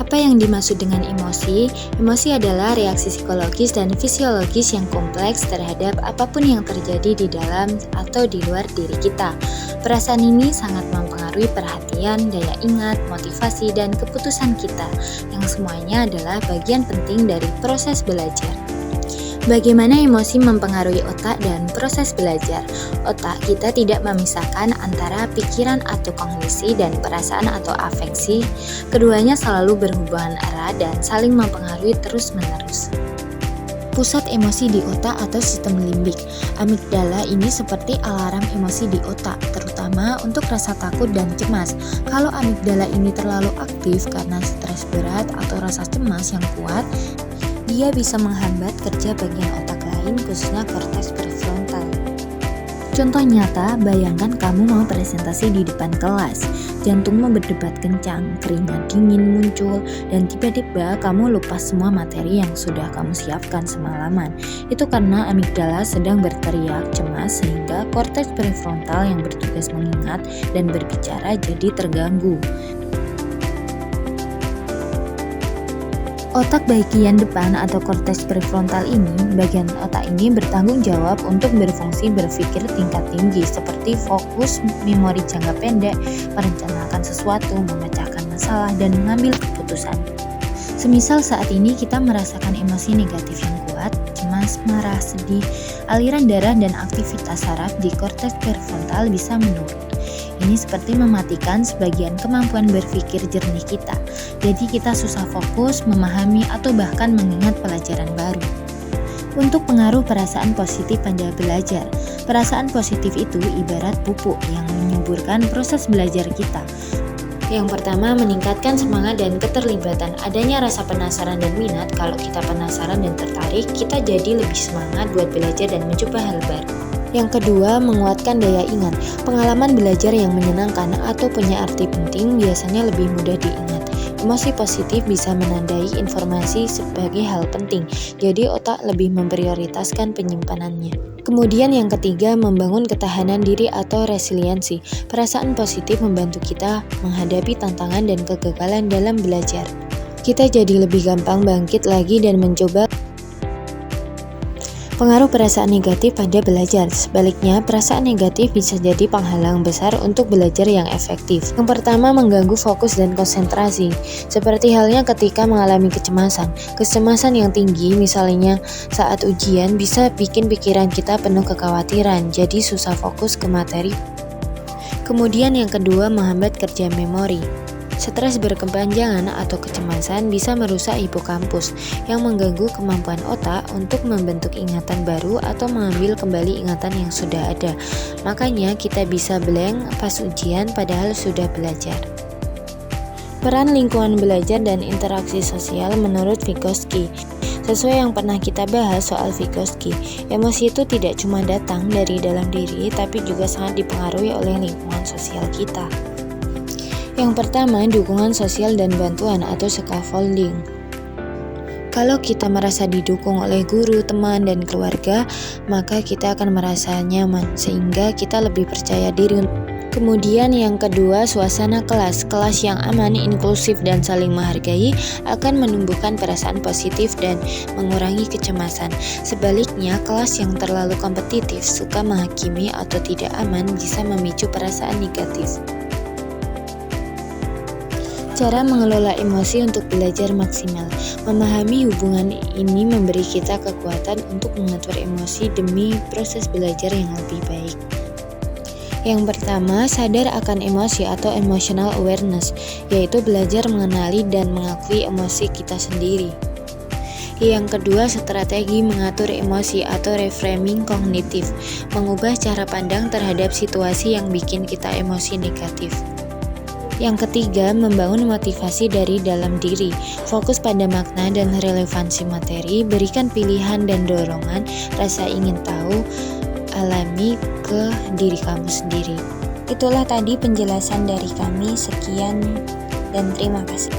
Apa yang dimaksud dengan emosi? Emosi adalah reaksi psikologis dan fisiologis yang kompleks terhadap apapun yang terjadi di dalam atau di luar diri kita. Perasaan ini sangat mempengaruhi perhatian, daya ingat, motivasi, dan keputusan kita, yang semuanya adalah bagian penting dari proses belajar. Bagaimana emosi mempengaruhi otak dan proses belajar? Otak kita tidak memisahkan antara pikiran atau kognisi dan perasaan atau afeksi. Keduanya selalu berhubungan erat dan saling mempengaruhi terus-menerus. Pusat emosi di otak atau sistem limbik. Amigdala ini seperti alarm emosi di otak, terutama untuk rasa takut dan cemas. Kalau amigdala ini terlalu aktif karena stres berat atau rasa cemas yang kuat, dia bisa menghambat kerja bagian otak lain, khususnya korteks prefrontal. Contoh nyata, bayangkan kamu mau presentasi di depan kelas. Jantungmu berdebar kencang, keringat dingin muncul, dan tiba-tiba kamu lupa semua materi yang sudah kamu siapkan semalaman. Itu karena amigdala sedang berteriak cemas sehingga korteks prefrontal yang bertugas mengingat dan berbicara jadi terganggu. Otak bagian depan atau korteks prefrontal ini, bagian otak ini bertanggung jawab untuk berfungsi berpikir tingkat tinggi seperti fokus, memori jangka pendek, merencanakan sesuatu, memecahkan masalah, dan mengambil keputusan. Semisal saat ini kita merasakan emosi negatif yang kuat, cemas, marah, sedih, aliran darah dan aktivitas saraf di korteks prefrontal bisa menurun. Ini seperti mematikan sebagian kemampuan berpikir jernih kita. Jadi kita susah fokus, memahami, atau bahkan mengingat pelajaran baru. Untuk pengaruh perasaan positif pada belajar. Perasaan positif itu ibarat pupuk yang menyuburkan proses belajar kita. Yang pertama, meningkatkan semangat dan keterlibatan. Adanya rasa penasaran dan minat. Kalau kita penasaran dan tertarik, kita jadi lebih semangat buat belajar dan mencoba hal baru. Yang kedua, menguatkan daya ingat. Pengalaman belajar yang menyenangkan atau punya arti penting biasanya lebih mudah diingat. Emosi positif bisa menandai informasi sebagai hal penting, jadi otak lebih memprioritaskan penyimpanannya. Kemudian yang ketiga, membangun ketahanan diri atau resiliensi. Perasaan positif membantu kita menghadapi tantangan dan kegagalan dalam belajar. Kita jadi lebih gampang bangkit lagi dan mencoba. Pengaruh perasaan negatif pada belajar. Sebaliknya, perasaan negatif bisa jadi penghalang besar untuk belajar yang efektif. Yang pertama, mengganggu fokus dan konsentrasi. Seperti halnya ketika mengalami kecemasan. Kecemasan yang tinggi, misalnya saat ujian, bisa bikin pikiran kita penuh kekhawatiran, jadi susah fokus ke materi. Kemudian yang kedua, menghambat kerja memori. Stres berkepanjangan atau kecemasan bisa merusak hipokampus yang mengganggu kemampuan otak untuk membentuk ingatan baru atau mengambil kembali ingatan yang sudah ada. Makanya kita bisa blank pas ujian padahal sudah belajar. Peran lingkungan belajar dan interaksi sosial menurut Vygotsky. Sesuai yang pernah kita bahas soal Vygotsky, emosi itu tidak cuma datang dari dalam diri tapi juga sangat dipengaruhi oleh lingkungan sosial kita. Yang pertama, dukungan sosial dan bantuan atau scaffolding. Kalau kita merasa didukung oleh guru, teman, dan keluarga, maka kita akan merasa nyaman, sehingga kita lebih percaya diri. Kemudian yang kedua, suasana kelas. Kelas yang aman, inklusif, dan saling menghargai akan menumbuhkan perasaan positif dan mengurangi kecemasan. Sebaliknya, kelas yang terlalu kompetitif, suka menghakimi, atau tidak aman bisa memicu perasaan negatif. Cara mengelola emosi untuk belajar maksimal. Memahami hubungan ini memberi kita kekuatan untuk mengatur emosi demi proses belajar yang lebih baik. Yang pertama, sadar akan emosi atau emotional awareness, yaitu belajar mengenali dan mengakui emosi kita sendiri. Yang kedua, strategi mengatur emosi atau reframing kognitif, mengubah cara pandang terhadap situasi yang bikin kita emosi negatif. Yang ketiga, membangun motivasi dari dalam diri, fokus pada makna dan relevansi materi, berikan pilihan dan dorongan, rasa ingin tahu, alami ke diri kamu sendiri. Itulah tadi penjelasan dari kami, sekian dan terima kasih.